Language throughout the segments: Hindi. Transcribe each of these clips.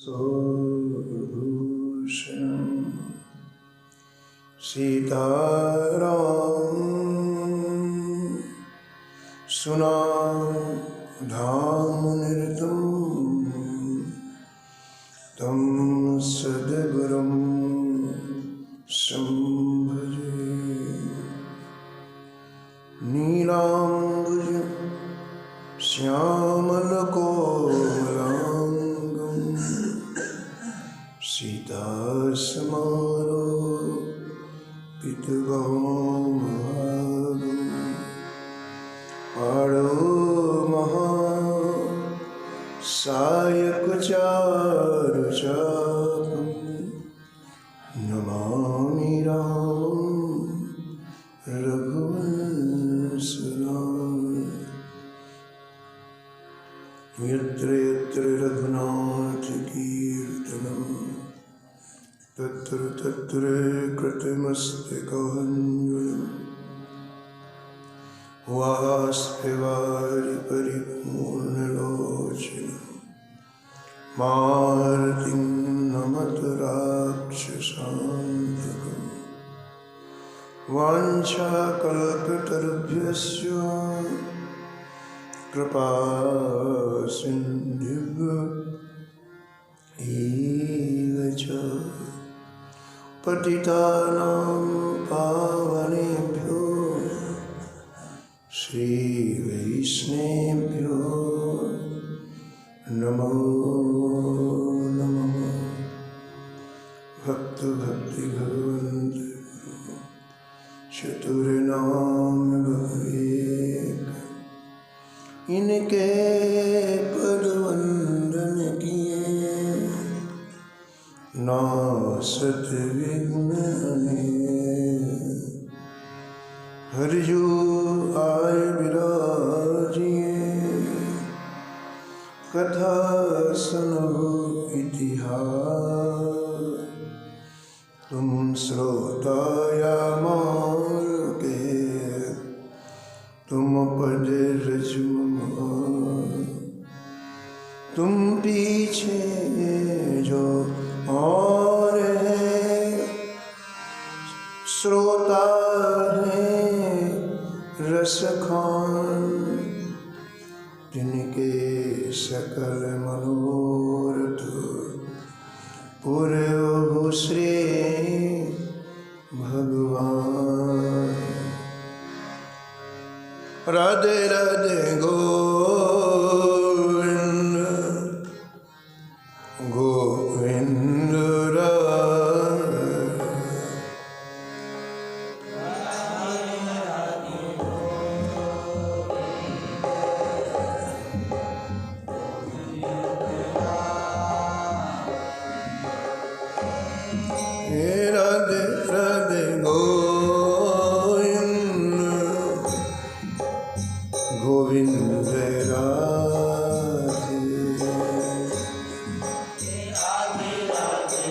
Sorbhushanam Sitaram Sunadhamunirtam Tam Sadgurum Sambhaje Neelambujam Syamalakolaangam Sita Samaro Pitavamagam Paro Maha Sayakucharuchapam Namami Ramam Raghuvansaram Yatra yatra Raghunath Kirtanam Tatra tatra Kritimastikahanyulam Vaspivari Paripurnalochanam Martim Namatarakshasantakam Vanchakalpatarubhyasya Kripa Sindhubhyo Evacha Patitanam Pavanebhyo Shri Vaishnebhyo Namo Namo Bhakta Bhakti Bhavante Chaturinam Bhavek इनके पद वंदन किए नासत विघ्न हरिजु आय विराजिए कथा सुनो इतिहास तुम श्रोता या मार के तुम पद रजुम तुम पीछे जो और है श्रोता है रसखान जिनके सकल मनोरथ पूरे हो श्री भगवान राधे राधे गोविंद गोविंद राधे राधे गोविंद राधे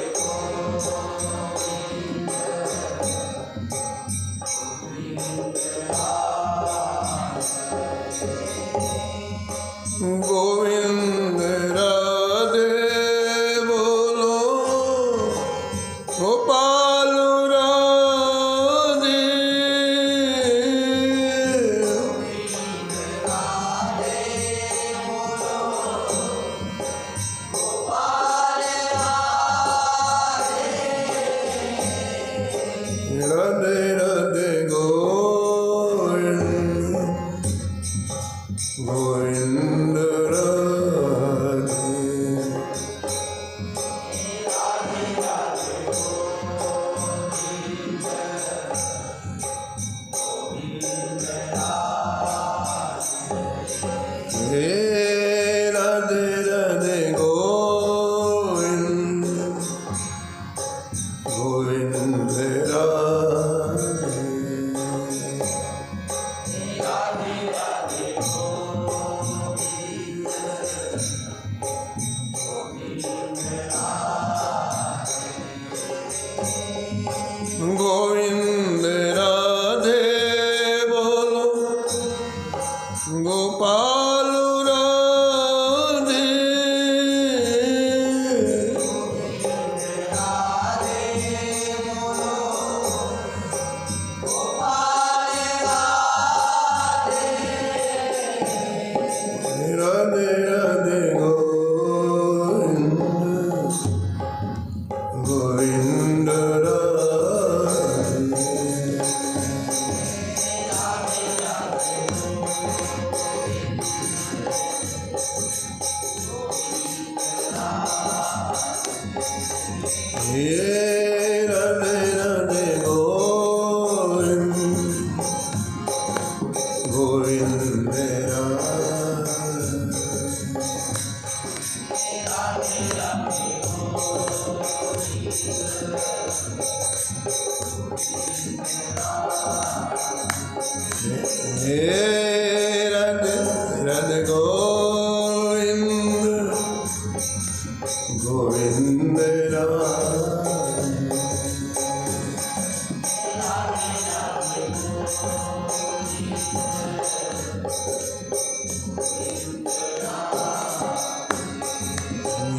हे राधे राधे गोविंद गोविंद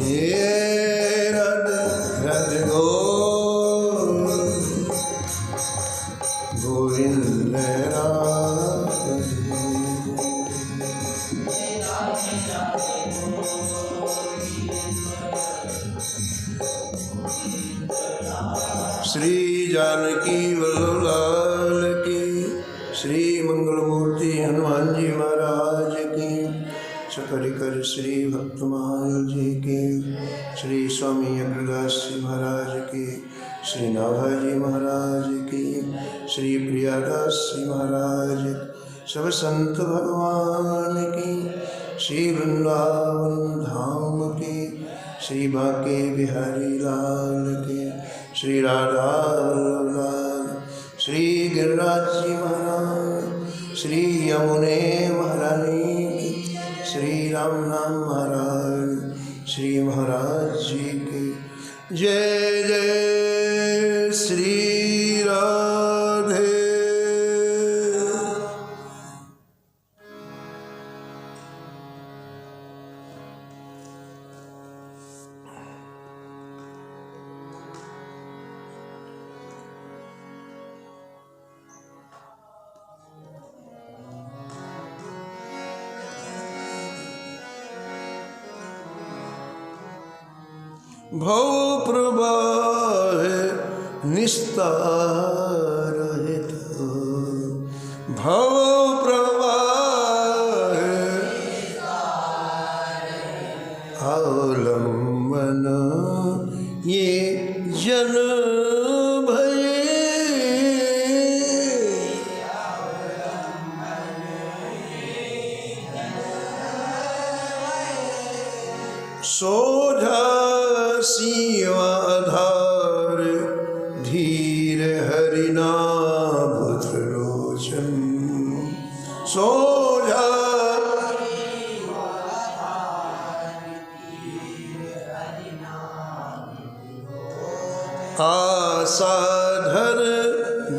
हे राधे राधे गोविंद गोविंद श्री जानकी वल्लभ लाल की, श्री मंगलमूर्ति हनुमान जी महाराज की, सपरिकर श्री भक्तमाल जी की, श्री स्वामी अग्रदास जी महाराज की, श्री नाभाजी महाराज की, श्री प्रियादास जी महाराज, सब संत भगवान की, श्री वृंदावन धाम की, श्री बांके बिहारी लाल की, श्री राधा वल्लभ लाल, श्री गिरिराज जी महाराज, श्री यमुने महारानी की, श्री राम नाम महाराज, श्री महाराज जी की जय जय श्री राधे। भव प्रवाह निस्तार हित, भव प्रवाह अवलंबन ये जन भये, सोझा सीवा आधार धीर हरिनाभ लोचन, सोझा आसाधर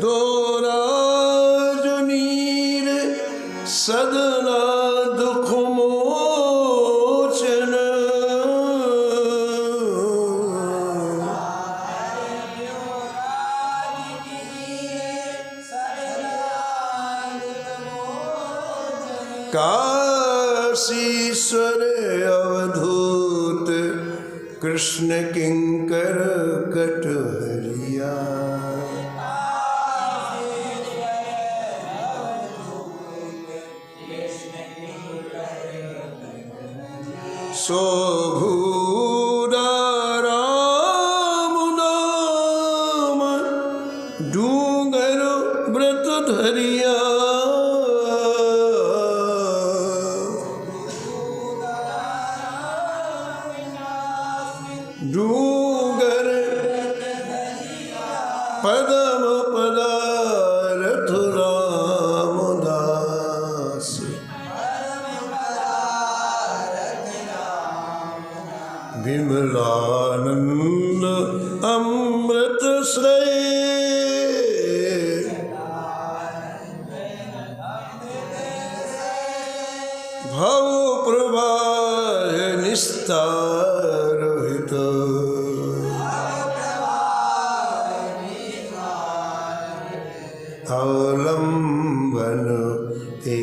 दोराज नीर सदना दुख मोचन, काशीश्वर अवधूत कृष्ण किंकर कटहरिया, शोभूरा राम नाम डूंगर व्रत धरिया, डूंगर पदम पदारथ रामदास, विमलानंद अमृत श्रेय, भव प्रवाह निस्तार हित, अवलंबन ते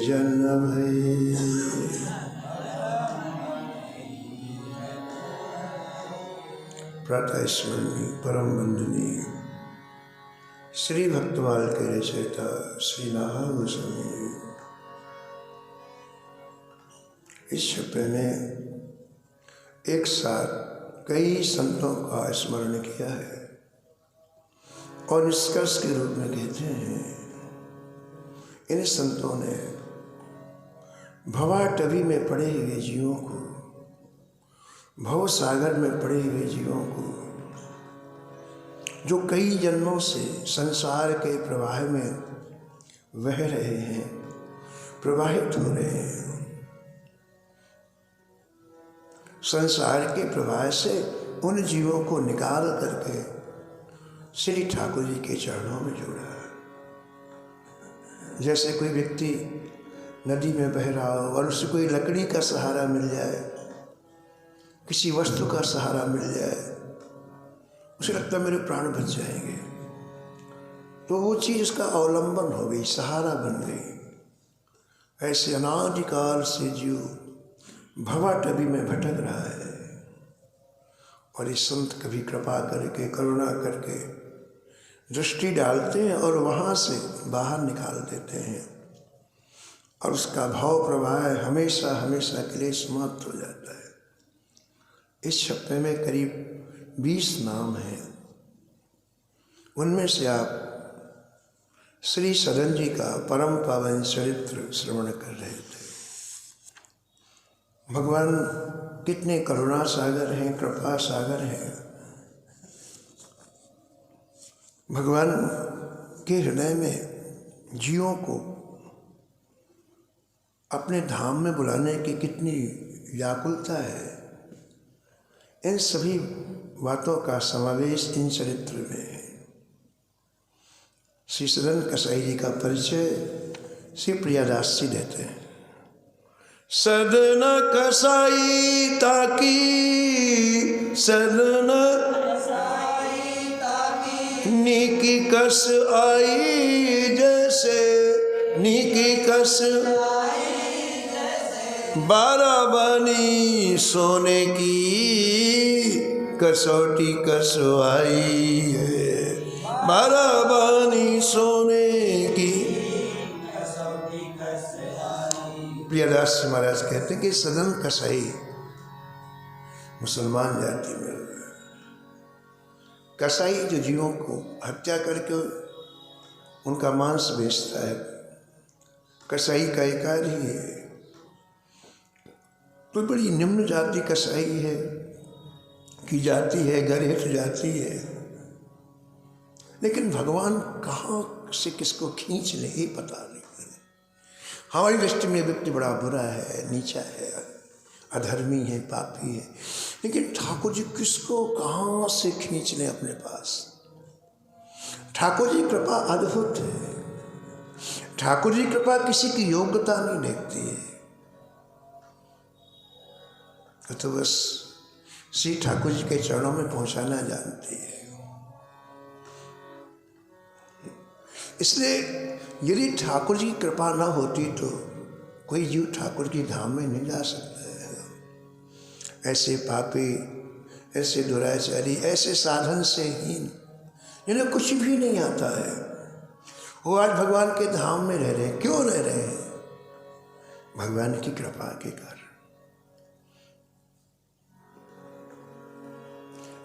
जन भये। प्रातः स्मरणीय परम वंदनीय श्री भक्तमाल के रचयिता श्री नाहा गोस्वामी इस छपे में एक साथ कई संतों का स्मरण किया है और निष्कर्ष के रूप में कहते हैं इन संतों ने भवाटवी में पड़े हुए जीवों को, भव सागर में पड़े हुए जीवों को, जो कई जन्मों से संसार के प्रवाह में बह रहे हैं, प्रवाहित हो रहे हैं, संसार के प्रवाह से उन जीवों को निकाल करके श्री ठाकुर जी के चरणों में जोड़ा। जैसे कोई व्यक्ति नदी में बह रहा हो और उसे कोई लकड़ी का सहारा मिल जाए, किसी वस्तु का सहारा मिल जाए, उसे लगता है मेरे प्राण बच जाएंगे, तो वो चीज़ उसका अवलंबन हो गई, सहारा बन गई। ऐसे अनादिकाल से जीव भवाटवी में भटक रहा है और ये संत कभी कृपा करके, करुणा करके दृष्टि डालते हैं और वहाँ से बाहर निकाल देते हैं और उसका भाव प्रवाह हमेशा हमेशा के लिए समाप्त हो जाता है। इस छप्पे में करीब 20 नाम हैं। उनमें से आप श्री सदन जी का परम पावन चरित्र श्रवण कर रहे थे। भगवान कितने करुणा सागर हैं, कृपा सागर हैं। भगवान के हृदय में जीवों को अपने धाम में बुलाने की कितनी व्याकुलता है। इन सभी बातों का समावेश इन चरित्र में है। श्री सदन कसाई जी का परिचय श्री प्रियादास जी देते हैं। सदन कसाई ताकी, सदन नीकी कस आई जैसे, नीकी कस बाराबानी सोने की कसौटी कसवाई है, बाराबानी सोने की। प्रियदास महाराज कहते हैं कि सदन कसाई मुसलमान जाति में, कसाई जो जीवों को हत्या करके उनका मांस बेचता है, कसाई का एक कार्य ही है। तो बड़ी निम्न जाति कसाई है की जाति है, गरेट जाति है। लेकिन भगवान कहाँ से किसको खींच ले ये पता नहीं। हमारी दृष्टि में व्यक्ति बड़ा बुरा है, नीचा है, अधर्मी है, पापी है, लेकिन ठाकुर जी किसको कहाँ से खींच लें अपने पास। ठाकुर जी कृपा अद्भुत है। ठाकुर जी कृपा किसी की योग्यता नहीं देखती है, तो बस श्री ठाकुर जी के चरणों में पहुंचाना जानती है। इसलिए यदि ठाकुर जी की कृपा ना होती तो कोई जीव ठाकुर की धाम में नहीं जा सकता है। ऐसे पापी, ऐसे दुराचारी, ऐसे साधन से हीन, जिन्हें कुछ भी नहीं आता है, वो आज भगवान के धाम में रह रहे हैं। क्यों रह रहे हैं? भगवान की कृपा के कारण।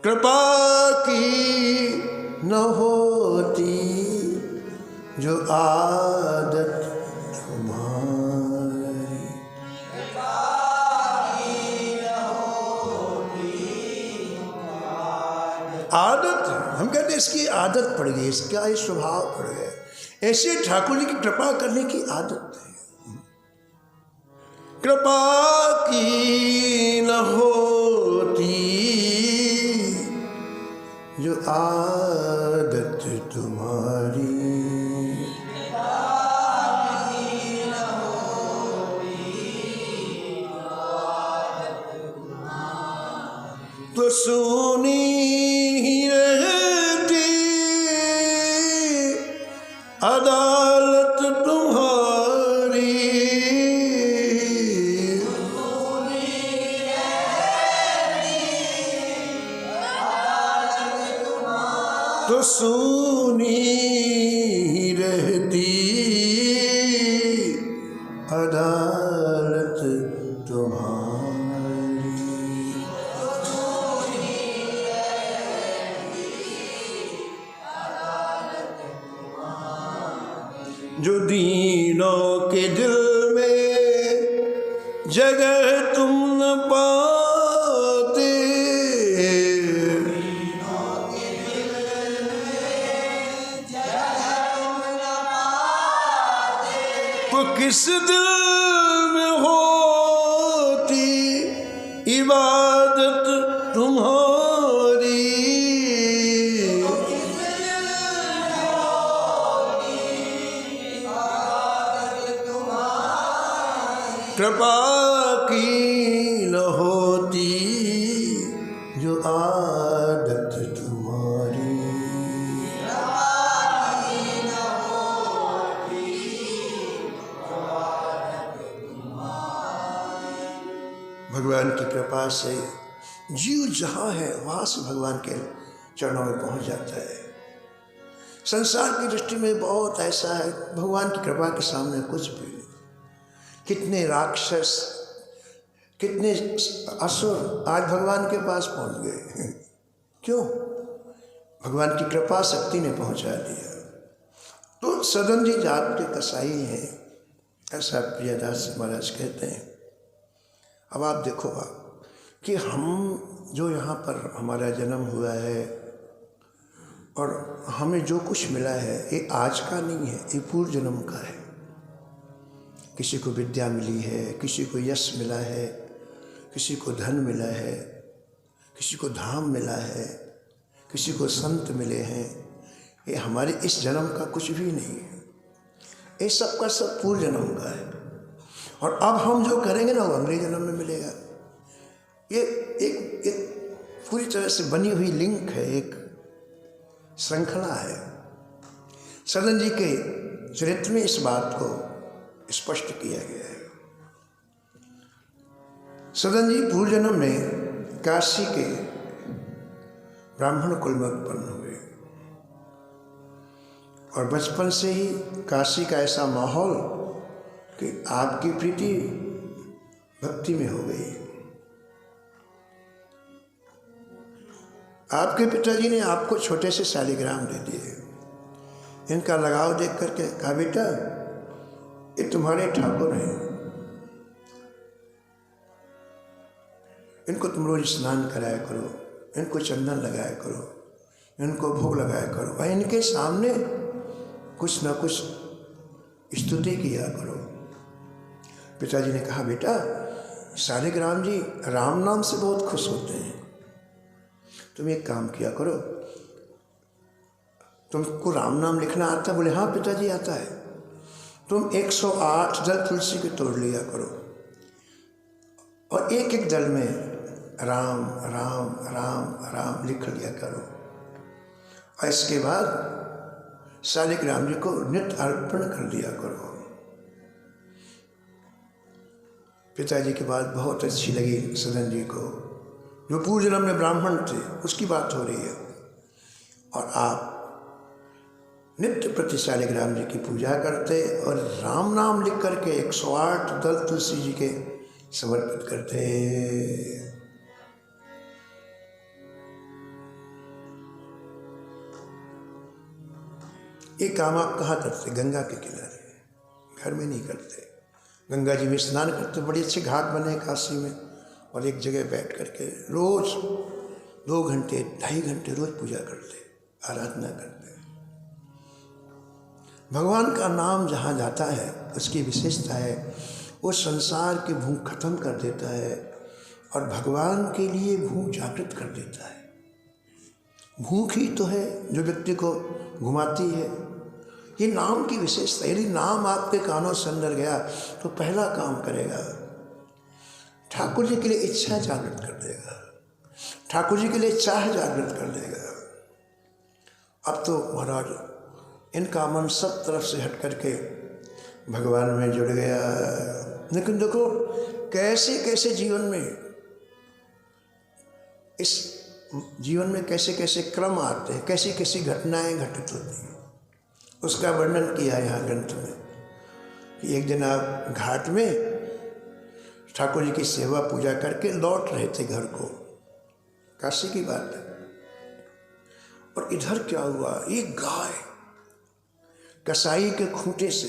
कृपा की न होती जो आदत तुम्हारी, आदत हम कहते हैं इसकी आदत पड़ गई, इसका ये स्वभाव पड़ गया। ऐसे ठाकुर जी की कृपा करने की आदत है। कृपा की न होती जो आदत तुम्हारी, तो सुनी ही रहती अदालत तुम्हारी, तो सुनी रहती अदालत तुम्हारी। जो दीनों के दिल में जगह तुम न पाते, तो किस दिल में होती इबादत तुम्हारी। कृपा की न होती जो आदत तुम्हारी। भगवान की कृपा से जीव जहाँ है वहाँ से भगवान के चरणों में पहुँच जाता है। संसार की दृष्टि में बहुत ऐसा है, भगवान की कृपा के सामने कुछ भी नहीं। कितने राक्षस, कितने असुर आज भगवान के पास पहुँच गए। क्यों? भगवान की कृपा शक्ति ने पहुँचा दिया। तो सदन जी जात के कसाई हैं, ऐसा प्रियदास महाराज कहते हैं। अब आप देखो कि हम जो यहाँ पर हमारा जन्म हुआ है और हमें जो कुछ मिला है ये आज का नहीं है, ये पूर्व जन्म का है। किसी को विद्या मिली है, किसी को यश मिला है, किसी को धन मिला है, किसी को धाम मिला है, किसी को संत मिले हैं। ये हमारे इस जन्म का कुछ भी नहीं है, ये सब का सब पूर्व जन्म का है। और अब हम जो करेंगे ना वो अगले जन्म में मिलेगा। ये एक पूरी तरह से बनी हुई लिंक है, एक श्रृंखला है। सदन जी के चरित्र में इस बात को स्पष्ट किया गया है। सदन जी पूर्व जन्म में काशी के ब्राह्मण कुल में उत्पन्न हुए और बचपन से ही काशी का ऐसा माहौल कि आपकी प्रीति भक्ति में हो गई। आपके पिताजी ने आपको छोटे से शालिग्राम दे दिए। इनका लगाव देख करके कहा, बेटा ये तुम्हारे ठाकुर हैं, इनको तुम रोज स्नान कराया करो, इनको चंदन लगाया करो, इनको भोग लगाया करो और इनके सामने कुछ ना कुछ स्तुति किया करो। पिताजी ने कहा, बेटा शालिग्राम जी राम नाम से बहुत खुश होते हैं, तुम एक काम किया करो, तुमको राम नाम लिखना आता है? बोले हाँ पिताजी आता है। तुम 108 दल तुलसी के तोड़ लिया करो और एक एक दल में राम राम राम राम लिख लिया करो और इसके बाद शालिग्राम जी को नित्य अर्पण कर दिया करो। पिताजी की बात बहुत अच्छी लगी सदन जी को, जो पूर्व जन्म में ब्राह्मण थे उसकी बात हो रही है। और आप नित्य प्रति शालिग्राम जी की पूजा करते और राम नाम लिख करके 108 दल तुलसी जी के समर्पित करते। ये काम आप कहाँ करते? गंगा के किनारे, घर में नहीं करते। गंगा जी में स्नान करते, बड़े अच्छे घाट बने काशी में, और एक जगह बैठ करके रोज 2 घंटे 2.5 घंटे रोज पूजा करते, आराधना करते। भगवान का नाम जहाँ जाता है उसकी विशेषता है वो संसार की भूख खत्म कर देता है और भगवान के लिए भूख जागृत कर देता है। भूख ही तो है जो व्यक्ति को घुमाती है। ये नाम की विशेषता, यदि नाम आपके कानों से अंदर गया तो पहला काम करेगा, ठाकुर जी के लिए इच्छा जागृत कर देगा, ठाकुर जी के लिए चाह जागृत कर देगा। अब तो महाराज इनका मन सब तरफ से हट करके भगवान में जुड़ गया। लेकिन देखो कैसे कैसे जीवन में, इस जीवन में कैसे कैसे क्रम आते हैं, कैसी कैसी घटनाएं घटित होती हैं, उसका वर्णन किया यहाँ ग्रंथ में कि एक दिन आप घाट में ठाकुर जी की सेवा पूजा करके लौट रहे थे घर को, काशी की बात है। और इधर क्या हुआ, एक गाय कसाई के खूंटे से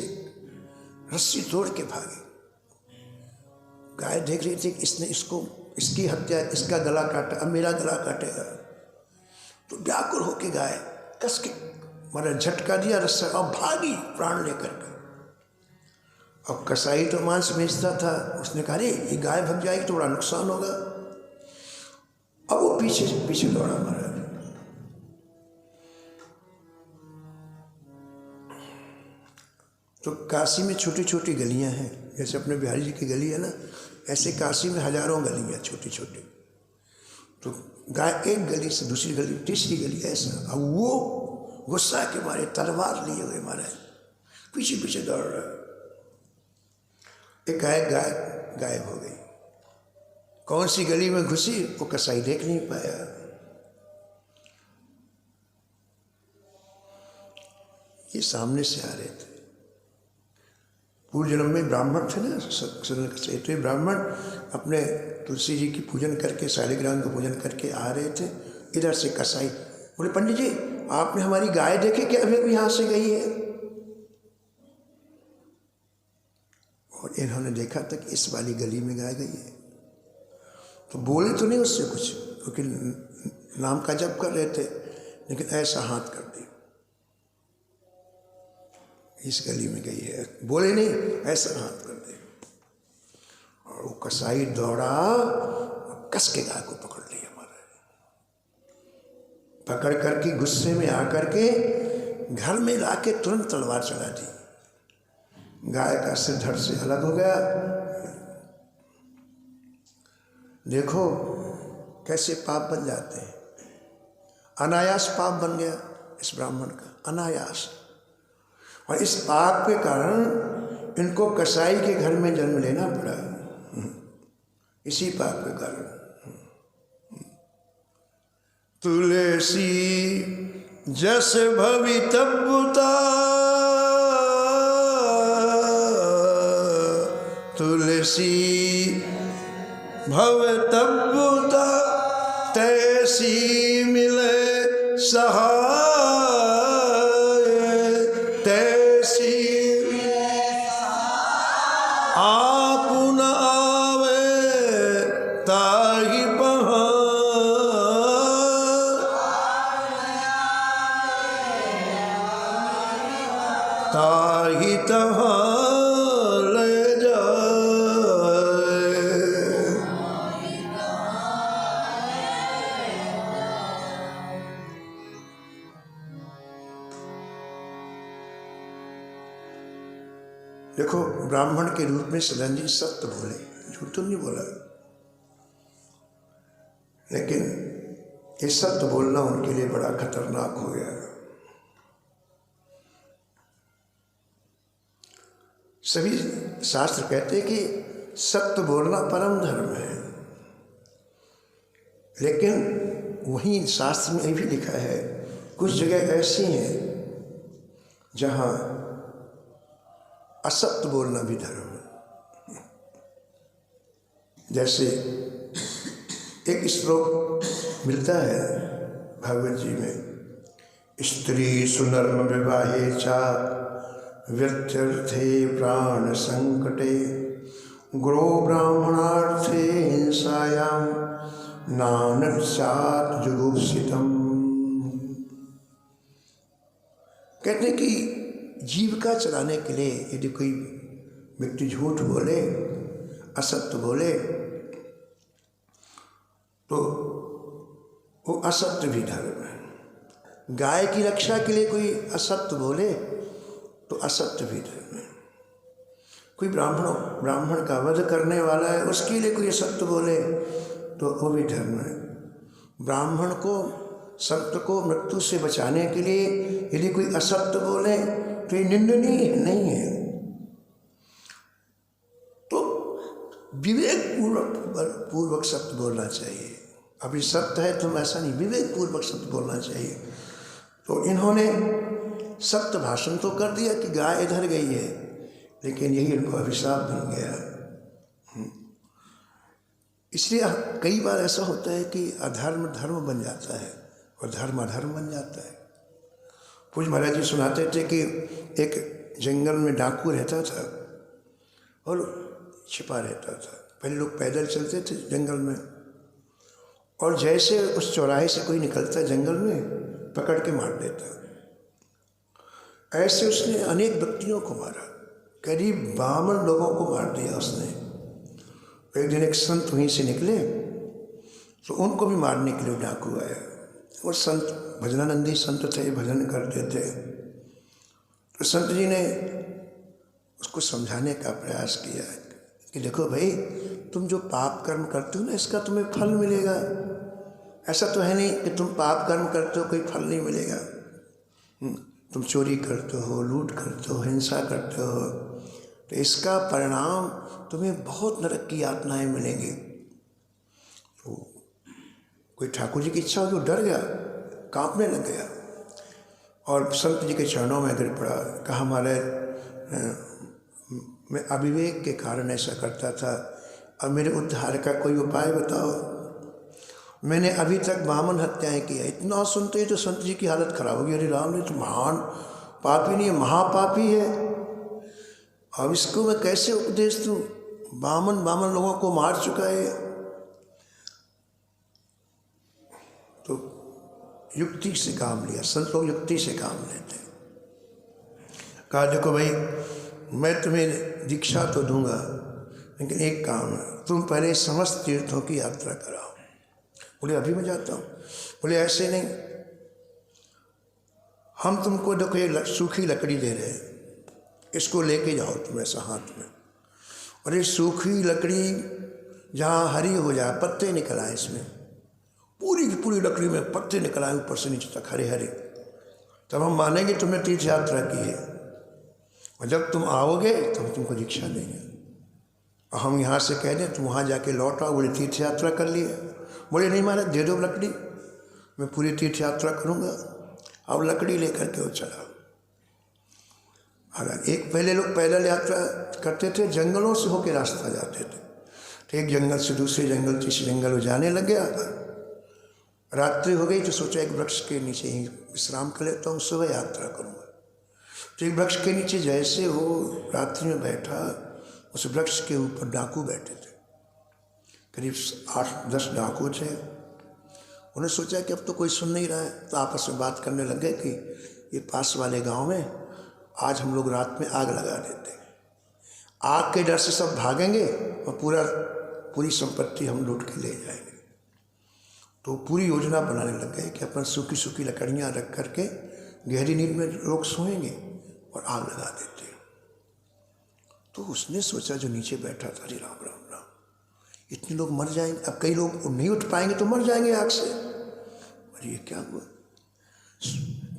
रस्सी तोड़ के भागी। गाय देख रही थी कि इसने इसकी हत्या, इसका गला काटा, अब मेरा गला काटेगा। तो व्याकुल होके गाय कस के मारा, झटका दिया रस्सा और भागी प्राण लेकर के। अब कसाई तो मांस बेचता था, उसने कहा अरे ये गाय भाग जाएगी तो बड़ा नुकसान होगा। अब वो पीछे पीछे दौड़ा मारा। तो काशी में छोटी छोटी गलियां हैं, जैसे अपने बिहारी जी की गली है ना, ऐसे काशी में हजारों गलियां छोटी छोटी। तो गाय एक गली से दूसरी गली, तीसरी गली, ऐसा। अब वो गुस्सा के मारे तलवार लिए हुए मारे पीछे पीछे दौड़ रहा है। एक गाय गायब हो गई। कौन सी गली में घुसी वो कसाई देख नहीं पाया। ये सामने से आ रहे थे, पूर्व जन्म में ब्राह्मण थे ना सदन कसाई। तो ये ब्राह्मण अपने तुलसी जी की पूजन करके, शालिग्राम का पूजन करके आ रहे थे। इधर से कसाई बोले पंडित जी आपने हमारी गाय देखी कि अभी अभी यहाँ से गई है? और इन्होंने देखा था कि इस वाली गली में गाय गई है। तो बोले तो नहीं उससे कुछ, क्योंकि नाम का जप कर रहे थे, लेकिन ऐसा हाथ कर दिया, इस गली में गई है। बोले नहीं, ऐसा हाथ कर दिया। और वो कसाई दौड़ा, कस के गाय को पकड़ लिया हमारा। पकड़ करके गुस्से में आकर के घर में लाके तुरंत तलवार चला दी। गाय का सिर धड़ से अलग हो गया। देखो कैसे पाप बन जाते हैं। अनायास पाप बन गया इस ब्राह्मण का, अनायास। और इस पाप के कारण इनको कसाई के घर में जन्म लेना पड़ा, इसी पाप के कारण। तुलसी जस भवितव्यता, तुलसी भवतव्यता, तैसी मिले सहाय, तैसी आपु न आवे ताहि पहाड़, ताहि तहाँ ले जाए। देखो ब्राह्मण के रूप में सदन जी सत्य बोले, झूठ तो नहीं बोला, लेकिन ये सत्य बोलना उनके लिए बड़ा खतरनाक हो गया। सभी शास्त्र कहते हैं कि सत्य बोलना परम धर्म है, लेकिन वहीं शास्त्र में भी लिखा है कुछ जगह ऐसी हैं जहाँ असत्य बोलना भी धर्म है। जैसे एक श्लोक मिलता है भागवत जी में, स्त्री सुनर्म विवाहे चा व्यर्थ्यर्थे प्राण संकटे, गुरो ब्राह्मणार्थे हिंसायाम नानत्सात् जुगुप्सितम्। कहते हैं कि जीविका चलाने के लिए यदि कोई व्यक्ति झूठ बोले, असत्य बोले, तो वो असत्य भी धर्म है। गाय की रक्षा के लिए कोई असत्य बोले तो असत्य भी धर्म है। कोई ब्राह्मण का वध करने वाला है, उसके लिए कोई असत्य बोले तो वो भी धर्म है। ब्राह्मण को, संत को मृत्यु से बचाने के लिए यदि कोई असत्य बोले तो ये निंदनीय नहीं है। तो विवेक पूर्वक सत्य बोलना चाहिए। अभी सत्य है तुम ऐसा नहीं, विवेक पूर्वक सत्य बोलना चाहिए। तो इन्होंने सत्य भाषण तो कर दिया कि गाय इधर गई है, लेकिन यही इनको अभिशाप बन गया। इसलिए कई बार ऐसा होता है कि अधर्म धर्म बन जाता है और धर्म अधर्म बन जाता है। पूज्य महाराज जी सुनाते थे कि एक जंगल में डाकू रहता था और छिपा रहता था। पहले लोग पैदल चलते थे जंगल में, और जैसे उस चौराहे से कोई निकलता जंगल में पकड़ के मार देता। ऐसे उसने अनेक व्यक्तियों को मारा, करीब 52 लोगों को मार दिया उसने। एक दिन एक संत वहीं से निकले तो उनको भी मारने के लिए डाकू आया। और संत भजनानंदी संत थे, भजन करते थे। तो संत जी ने उसको समझाने का प्रयास किया कि देखो भाई, तुम जो पाप कर्म करते हो ना, इसका तुम्हें फल मिलेगा। ऐसा तो है नहीं कि तुम पाप कर्म करते हो कोई फल नहीं मिलेगा। तुम चोरी करते हो, लूट करते हो, हिंसा करते हो, तो इसका परिणाम तुम्हें बहुत नरक की यातनाएं मिलेंगी। तो कोई ठाकुर जी की इच्छा होगी, वो डर गया, कांपने लग गया और संत जी के चरणों में गिर पड़ा। कहा महाराज, मैं अविवेक के कारण ऐसा करता था, और मेरे उद्धार का कोई उपाय बताओ। मैंने अभी तक 52 हत्याएं की है। इतना सुनते ही तो संत जी की हालत खराब होगी। अरे राम, ने तो महान पापी नहीं है, महापापी है। अब इसको मैं कैसे उपदेश दूँ? 52 लोगों को मार चुका है। तो युक्ति से काम लिया। संत लोग युक्ति से काम लेते। कहा देखो भाई, मैं तुम्हें दीक्षा तो दूंगा, लेकिन एक काम है, तुम पहले समस्त तीर्थों की यात्रा कराओ। बोले अभी मैं जाता हूँ। बोले ऐसे नहीं, हम तुमको देखो ये सूखी लकड़ी दे रहे हैं, इसको लेके जाओ तुम ऐसा हाथ में। और ये सूखी लकड़ी जहाँ हरी हो जाए, पत्ते निकल आए इसमें, पूरी की पूरी लकड़ी में पत्ते निकल आए ऊपर से नीचे तक हरे हरे, तब हम मानेंगे तुमने तीर्थ यात्रा की है। और जब तुम आओगे तो हम तुमको दीक्षा देंगे। और हम यहाँ से कह दें तुम वहाँ जाके लौट आओ। बोले तीर्थ यात्रा कर लिए? बोले नहीं महाराज, दे दो लकड़ी, मैं पूरी तीर्थ यात्रा करूँगा। अब लकड़ी लेकर के वो चला। अगर एक पहले लोग पैदल यात्रा करते थे, जंगलों से होकर रास्ता जाते थे, तो एक जंगल से दूसरे जंगल, तीसरे जंगल वो जाने लग गया। रात्रि हो गई तो सोचा एक वृक्ष के नीचे ही विश्राम कर लेता हूँ, सुबह यात्रा करूँगा। तो एक वृक्ष के नीचे जैसे वो रात्रि में बैठा, उस वृक्ष के ऊपर डाकू बैठे थे, करीब 8-10 डाकू थे। उन्होंने सोचा कि अब तो कोई सुन नहीं रहा है, तो आपस में बात करने लग गए कि ये पास वाले गांव में आज हम लोग रात में आग लगा देते हैं। आग के डर से सब भागेंगे और पूरी संपत्ति हम लूट के ले जाएंगे। तो पूरी योजना बनाने लग गए कि अपन सूखी सूखी लकड़ियाँ रख करके गहरी नींद में लोग सोएंगे और आग लगा देते हैं। तो उसने सोचा, जो नीचे बैठा था, अरे राम राम राम, इतने लोग मर जाएंगे, अब कई लोग नहीं उठ पाएंगे तो मर जाएंगे आग से। अरे ये क्या हुआ,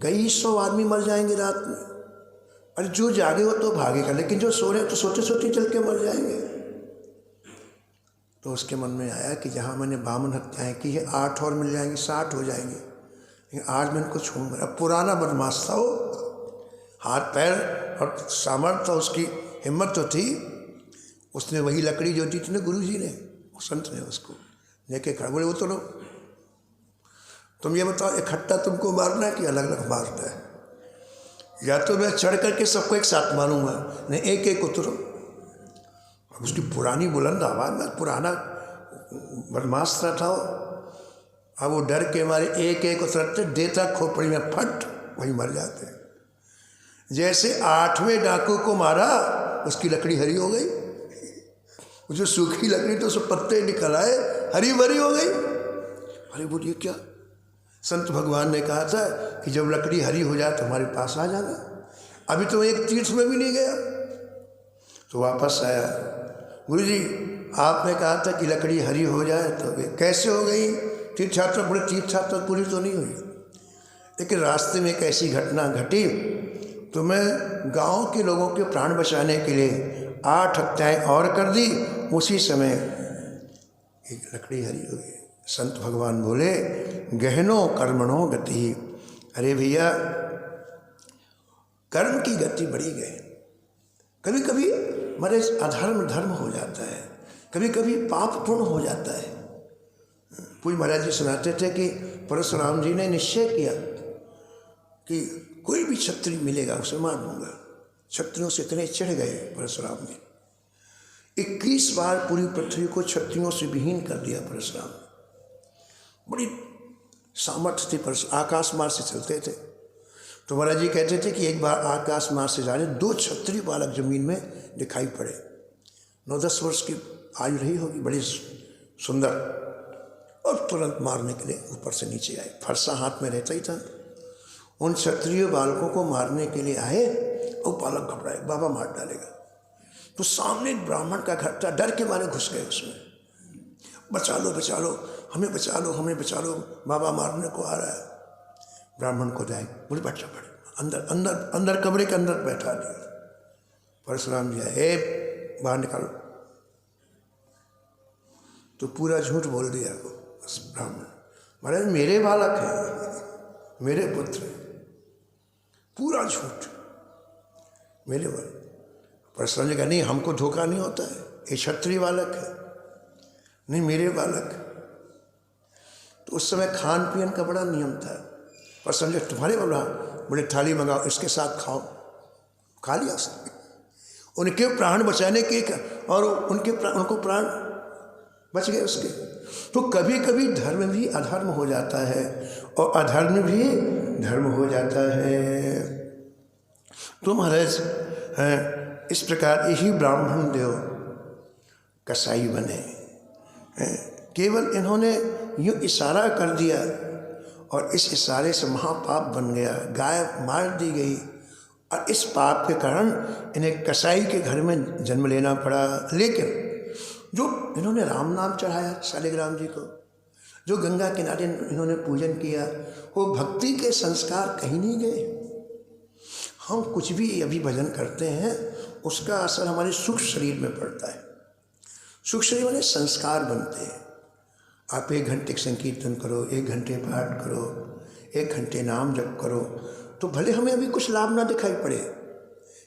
कई 100 आदमी मर जाएंगे रात में। अरे जो जागे हो तो भागेगा, लेकिन जो सो रहे तो सोते सोते चल के मर जाएंगे। तो उसके मन में आया कि जहाँ मैंने 52 हत्याएँ की है, 8 और मिल जाएंगी, 60 हो जाएंगे, लेकिन आज मैं इनको छोड़ूंगा। अब पुराना बदमाश था वो, हाथ पैर और सामर्थ्य, उसकी हिम्मत तो थी। उसने वही लकड़ी जो दी थी ना गुरु जी ने, संत ने, उसको लेके खड़ा। बोले वो तो लो, तुम ये बताओ इकट्ठा तुमको मारना है कि अलग अलग मारना है? या तो मैं चढ़ करके सबको एक साथ मारूंगा, नहीं एक एक उतरो। अब उसकी पुरानी बुलंद आवाज़ में, पुराना बदमाश था वो। अब वो डर के मारे एक एक उतरते, देता खोपड़ी में फट, वही मर जाते। जैसे 8वें डाकू को मारा, उसकी लकड़ी हरी हो गई। जो सूखी लकड़ी तो उसमें पत्ते निकल आए, हरी भरी हो गई। अरे बोलिए क्या, संत भगवान ने कहा था कि जब लकड़ी हरी हो जाए तो हमारे पास आ जाना। अभी तो एक तीर्थ में भी नहीं गया। तो वापस आया, गुरु जी आपने कहा था कि लकड़ी हरी हो जाए, तो कैसे हो गई तीर्थ यात्रा? बोले तीर्थ यात्रा पूरी तो नहीं हुई, लेकिन रास्ते में एक ऐसी घटना घटी, तो मैं गांव के लोगों के प्राण बचाने के लिए 8 हत्याएं और कर दी। उसी समय एक लकड़ी हरी हो गई। संत भगवान बोले, गहनो कर्मणो गति। अरे भैया, कर्म की गति बड़ी गहन। कभी कभी हमारे अधर्म धर्म हो जाता है, कभी कभी पाप पूर्ण हो जाता है। पूज्य महाराज जी सुनाते थे कि परशुराम जी ने निश्चय किया कि कोई भी क्षत्रिय मिलेगा उसे मार दूंगा। क्षत्रियों से इतने चढ़ गए परशुराम ने, 21 बार पूरी पृथ्वी को क्षत्रियों से विहीन कर दिया परशुराम ने। बड़ी सामर्थ्य थी, आकाश मार्ग से चलते थे। तो महाराज जी कहते थे कि एक बार आकाश मार्ग से जा रहे 2 क्षत्रिय बालक जमीन में दिखाई पड़े। 9-10 वर्ष की आयु रही होगी, बड़ी सुंदर, और तुरंत मारने के लिए ऊपर से नीचे आए। फरसा हाथ में रहता ही था। उन क्षत्रिय बालकों को मारने के लिए आए और बालक घबराए, बाबा मार डालेगा। तो सामने एक ब्राह्मण का घर था, डर के मारे घुस गए उसमें। बचा लो बचा लो, हमें बचा लो, हमें बचा लो, बाबा मारने को आ रहा है। ब्राह्मण को जाए, बोले बच्चा पड़े, अंदर अंदर अंदर कमरे के अंदर बैठा दिया। परशुराम जी आए, बाहर निकालो। तो पूरा झूठ बोल दिया ब्राह्मण, महाराज मेरे बालक है, मेरे पुत्र है, पूरा झूठ, मेरे बालक। परशुराम जी कहा नहीं, हमको धोखा नहीं होता है, ये क्षत्रिय बालक है, नहीं मेरे बालक। तो उस समय खान पीन का बड़ा नियम था। परशुराम जी तुम्हारे बोला, बोले थाली मंगाओ, इसके साथ खाओ। खा लिया उसने, उनके प्राण बचाने के, और उनको प्राण बच गए उसके। तो कभी कभी धर्म भी अधर्म हो जाता है और अधर्म भी धर्म हो जाता है। तो महाराज इस प्रकार यही ब्राह्मण देव कसाई बने। केवल इन्होंने यूँ इशारा कर दिया और इस इशारे से महापाप बन गया, गाय मार दी गई, और इस पाप के कारण इन्हें कसाई के घर में जन्म लेना पड़ा। लेकिन जो इन्होंने राम नाम चढ़ाया शालिग्राम जी को, जो गंगा किनारे इन्होंने पूजन किया, वो भक्ति के संस्कार कहीं नहीं गए। हम कुछ भी अभी भजन करते हैं, उसका असर हमारे सूक्ष्म शरीर में पड़ता है। सूक्ष्म शरीर में संस्कार बनते हैं। आप 1 घंटे संकीर्तन करो, 1 घंटे पाठ करो, 1 घंटे नाम जप करो, तो भले हमें अभी कुछ लाभ ना दिखाई पड़े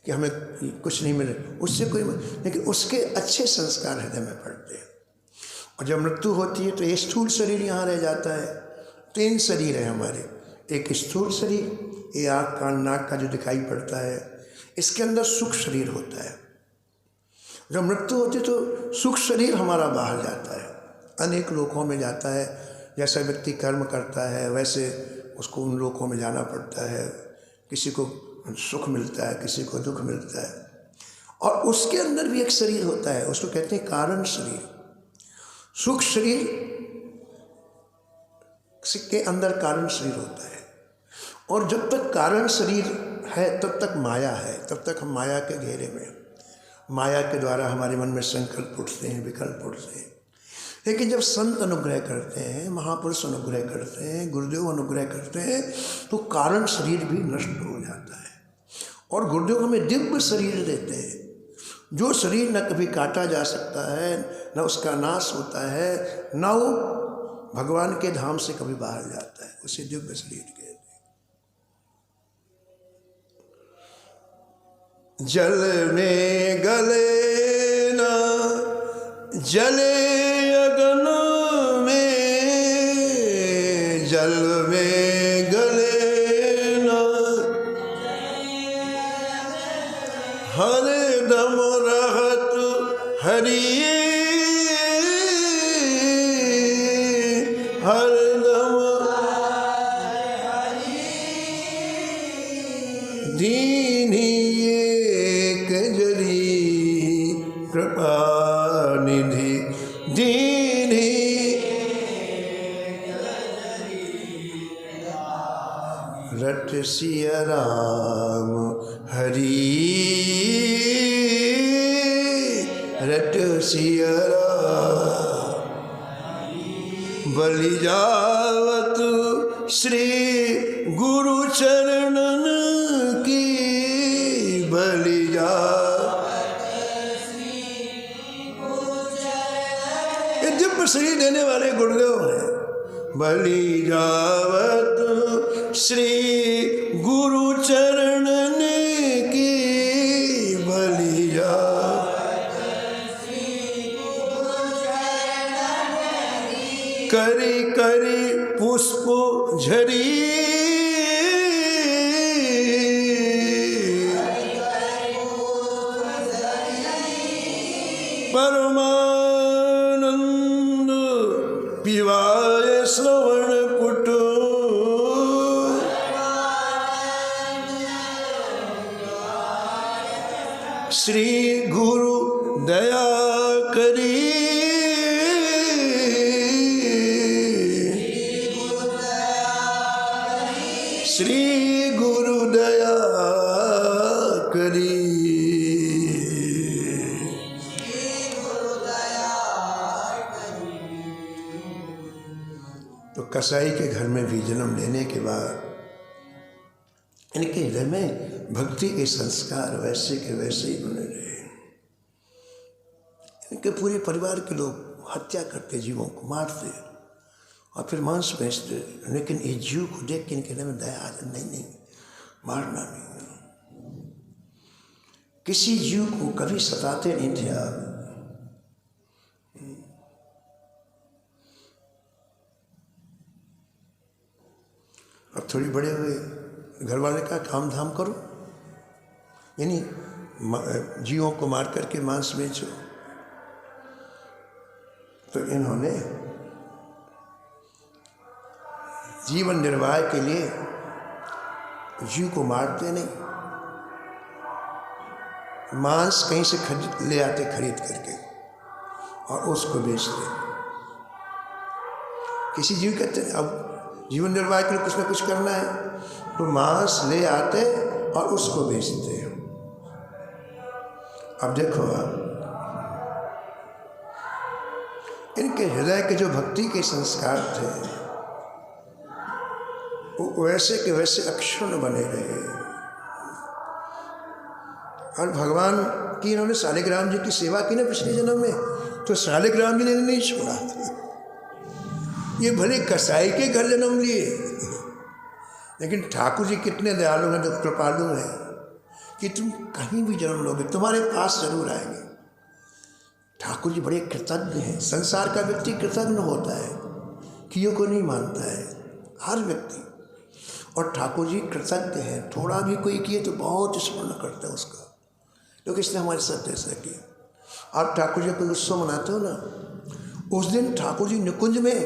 कि हमें कुछ नहीं मिले उससे कोई, लेकिन उसके अच्छे संस्कार हृदय में पड़ते हैं। और जब मृत्यु होती है तो ये स्थूल शरीर यहाँ रह जाता है। 3 शरीर है हमारे, एक स्थूल शरीर, ये आँख कान नाक का जो दिखाई पड़ता है, इसके अंदर सूक्ष्म शरीर होता है। जब मृत्यु होती है तो सूक्ष्म शरीर हमारा बाहर जाता है, अनेक लोकों में जाता है। जैसा व्यक्ति कर्म करता है वैसे उसको उन लोकों में जाना पड़ता है। किसी को सुख मिलता है, किसी को दुख मिलता है। और उसके अंदर भी एक शरीर होता है, उसको कहते हैं कारण शरीर। सूक्ष्म शरीर के अंदर कारण शरीर होता है। और जब तक कारण शरीर है तब तक माया है, तब तक हम माया के घेरे में, माया के द्वारा हमारे मन में संकल्प उठते हैं, विकल्प उठते हैं। लेकिन जब संत अनुग्रह करते हैं, महापुरुष अनुग्रह करते हैं, गुरुदेव अनुग्रह करते हैं, तो कारण शरीर भी नष्ट हो जाता है। और गुरुदेव हमें दिव्य शरीर देते हैं, जो शरीर न कभी काटा जा सकता है, न उसका नाश होता है, न वो भगवान के धाम से कभी बाहर जाता है, उसे दिव्य शरीर कहते हैं। जल में गले न जले अगन में, जल में गले न हर दम रहत हरि, हर दम दीनी एक जरी कृपा निधि, दीनी रट सिया राम हरि, रट सिया राम बलि जावत श्री गुरु चरणन की, बलि जा ये दिव्य शरीर देने वाले गुरुदेव हैं। बलि जावत श्री गुरु चरणन की, बलि जा करी करी पुष्प झरी, श्री गुरु दया करी, श्री गुरु दया करी। तो कसाई के घर में भी जन्म लेने के बाद इनके हृदय में भक्ति के संस्कार वैसे के वैसे ही बने रहे। इनके पूरे परिवार के लोग हत्या करते, जीवों को मारते और फिर मांस बेचते, लेकिन इस जीव को देख के इनके हृदय में दया आ जाए, नहीं मारना नहीं। किसी जीव को कभी सताते नहीं थे आप। अब थोड़ी बड़े हुए, घर वाले का काम धाम करो, यानी जीवों को मार करके मांस बेचो। तो इन्होंने जीवन निर्वाह के लिए जीव को मारते नहीं, मांस कहीं से खरीद ले आते, खरीद करके और उसको बेचते। किसी जीव कहते हैं अब जीवन निर्वाह के लिए कुछ ना कुछ करना है, तो मांस ले आते और उसको बेचते। अब देखो आप, इनके हृदय के जो भक्ति के संस्कार थे वो वैसे के वैसे अक्षुण्ण बने रहे। और भगवान की इन्होंने शालिग्राम जी की सेवा की ना पिछले जन्म में, तो शालिग्राम जी ने नहीं छोड़ा। ये भले कसाई के घर जन्म लिए, लेकिन ठाकुर जी कितने दयालु हैं, कृपालु हैं कि तुम कहीं भी जन्म लोगे तुम्हारे पास जरूर आएंगे। ठाकुर जी बड़े कृतज्ञ हैं। संसार का व्यक्ति कृतज्ञ होता है, कियों को नहीं मानता है हर व्यक्ति, और ठाकुर जी कृतज्ञ हैं। थोड़ा भी कोई किए तो बहुत स्मरण करते हैं उसका, क्योंकि इसने हमारे साथ ऐसा किया। आप ठाकुर जी कोई उत्सव मनाते हो ना, उस दिन ठाकुर जी निकुंज में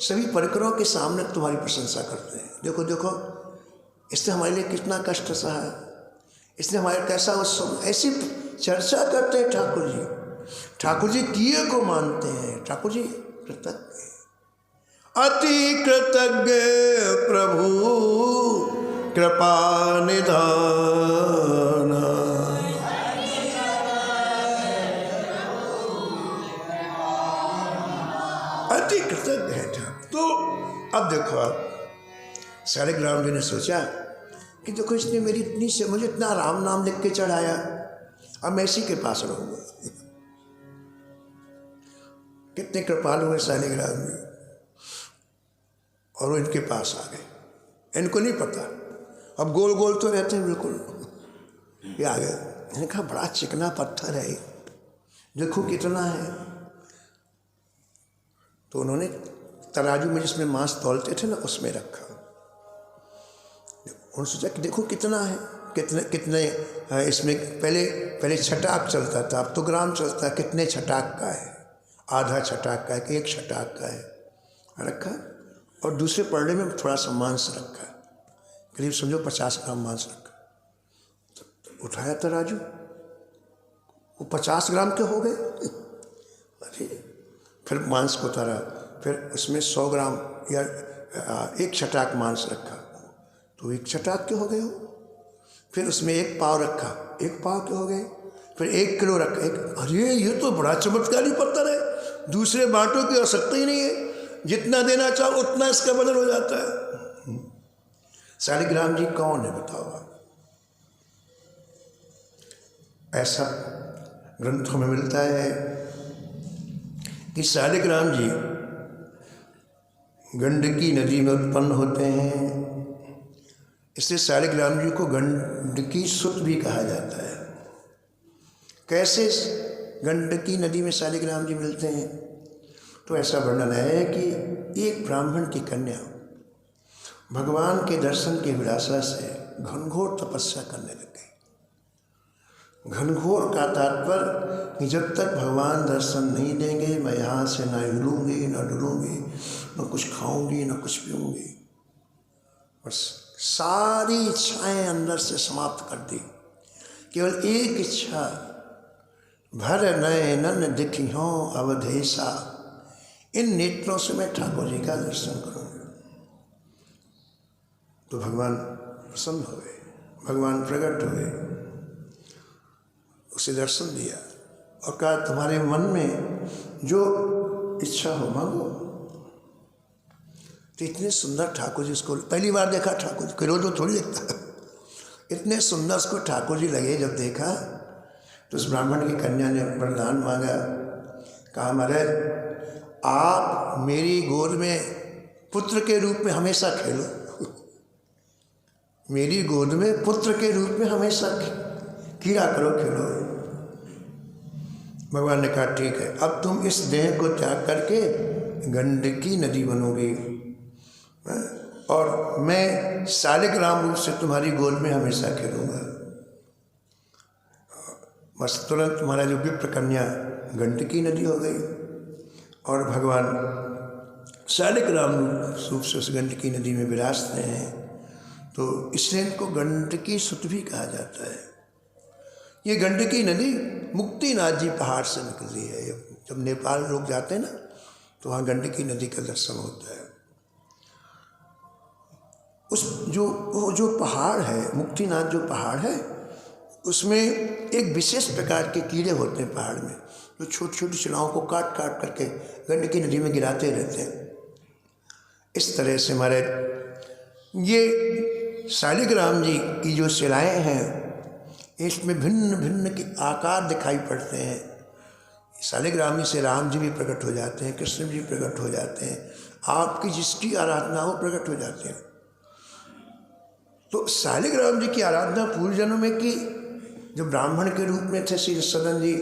सभी परिकरों के सामने तुम्हारी प्रशंसा करते हैं। देखो देखो, इसने हमारे लिए कितना कष्ट सहा, इसने हमारे कैसा उत्सव, ऐसी चर्चा करते हैं ठाकुर जी। ठाकुर जी किए को मानते हैं, ठाकुर जी कृतज्ञ, अति कृतज्ञ प्रभु कृपा निधान। अति कृतज्ञ है ठाकुर। तो अब देखो आप, शालिग्राम जी ने सोचा कि देखो इसने मेरी इतनी से मुझे इतना राम नाम लिख के चढ़ाया, अब मैं इसी के पास रहूँगा। कितने कृपालु हैं शालिग्राम जी, और वो इनके पास आ गए। इनको नहीं पता, अब गोल गोल तो रहते हैं बिल्कुल। ये आ गए, इन्होंने कहा बड़ा चिकना पत्थर है, देखो कितना है। तो उन्होंने तराजू में जिसमें मांस तौलते थे ना, उसमें रखा। उन्होंने सोचा कि देखो कितना है, कितने कितने इसमें पहले छटाक चलता था, अब तो ग्राम चलता है। कितने छटाक का है, आधा छटाक का है कि 1 छटाक का है, रखा। और दूसरे पलड़े में थोड़ा सा मांस रखा, करीब समझो 50 ग्राम मांस रखा। तो उठाया तराजू, वो 50 ग्राम के हो गए। अरे फिर मांस को उतारा, फिर उसमें 100 ग्राम या 1 छटाक मांस रखा, तो 1 छटाक के हो गए हो। फिर उसमें 1 पाव रखा, 1 पाव के हो गए। फिर 1 किलो रखा, अरे ये तो बड़ा चमत्कारी पत्थर है, दूसरे बांटों की आवश्यकता ही नहीं है, जितना देना चाहो उतना इसका बदल हो जाता है। शालिग्राम जी कौन है बताओ? ऐसा ग्रंथों में मिलता है कि शालिग्राम जी गंडकी नदी में उत्पन्न होते हैं, इसलिए शालिग्राम जी को गंडकी सुत भी कहा जाता है। कैसे गंडकी नदी में शालिग्राम जी मिलते हैं? तो ऐसा वर्णन है कि एक ब्राह्मण की कन्या भगवान के दर्शन की अभिलाषा से घनघोर तपस्या करने लग गई। घनघोर का तात्पर्य कि जब तक भगवान दर्शन नहीं देंगे मैं यहाँ से ना हिलूँगी ना डरूँगी, न कुछ खाऊंगी न कुछ पीऊँगी। बस सारी इच्छाएं अंदर से समाप्त कर दी केवल एक इच्छा, भर नयनन दिखियों अवधेशा, इन नेत्रों से मैं ठाकुर जी का दर्शन करूँगा। तो भगवान प्रसन्न हो गए, भगवान प्रकट हो गए, उसे दर्शन दिया और कहा तुम्हारे मन में जो इच्छा हो मांगो। तो इतने सुंदर ठाकुर जी, उसको पहली बार देखा ठाकुर जी, रोज तो थोड़ी देखता, इतने सुंदर उसको ठाकुर जी लगे। जब देखा तो उस ब्राह्मण की कन्या ने वरदान मांगा, कहा महाराज आप मेरी गोद में पुत्र के रूप में हमेशा खेलो, मेरी गोद में पुत्र के रूप में हमेशा कीड़ा करो, खेलो। भगवान ने कहा ठीक है, अब तुम इस देह को त्याग करके गंडकी नदी बनोगे और मैं शालिग्राम रूप से तुम्हारी गोद में हमेशा खेलूँगा। बस तुरंत तुम्हारा जो विप्र कन्या गंडकी नदी हो गई और भगवान शालिग्राम रूप से उस गंडकी नदी में विराजते हैं। तो इसलिए इनको गंडकी सुत भी कहा जाता है। ये गंडकी नदी मुक्तिनाथ जी पहाड़ से निकली है। जब नेपाल लोग जाते हैं ना तो वहाँ गंडकी नदी का दर्शन होता है। उस जो पहाड़ है, मुक्तिनाथ जो पहाड़ है, उसमें एक विशेष प्रकार के कीड़े होते हैं पहाड़ में, जो छोटी छोटी शिलाओं को काट काट करके गंडकी नदी में गिराते रहते हैं। इस तरह से हमारे ये शालिग्राम जी की जो शिलाएँ हैं, इसमें भिन्न भिन्न के आकार दिखाई पड़ते हैं। शालिग्राम जी से राम जी भी प्रकट हो जाते हैं, कृष्ण जी प्रकट हो जाते हैं, आपकी जिसकी आराधना हो प्रकट हो जाते हैं। तो शालिग्राम जी की आराधना पूर्व जन्म में की, जब ब्राह्मण के रूप में थे श्री सदन जी,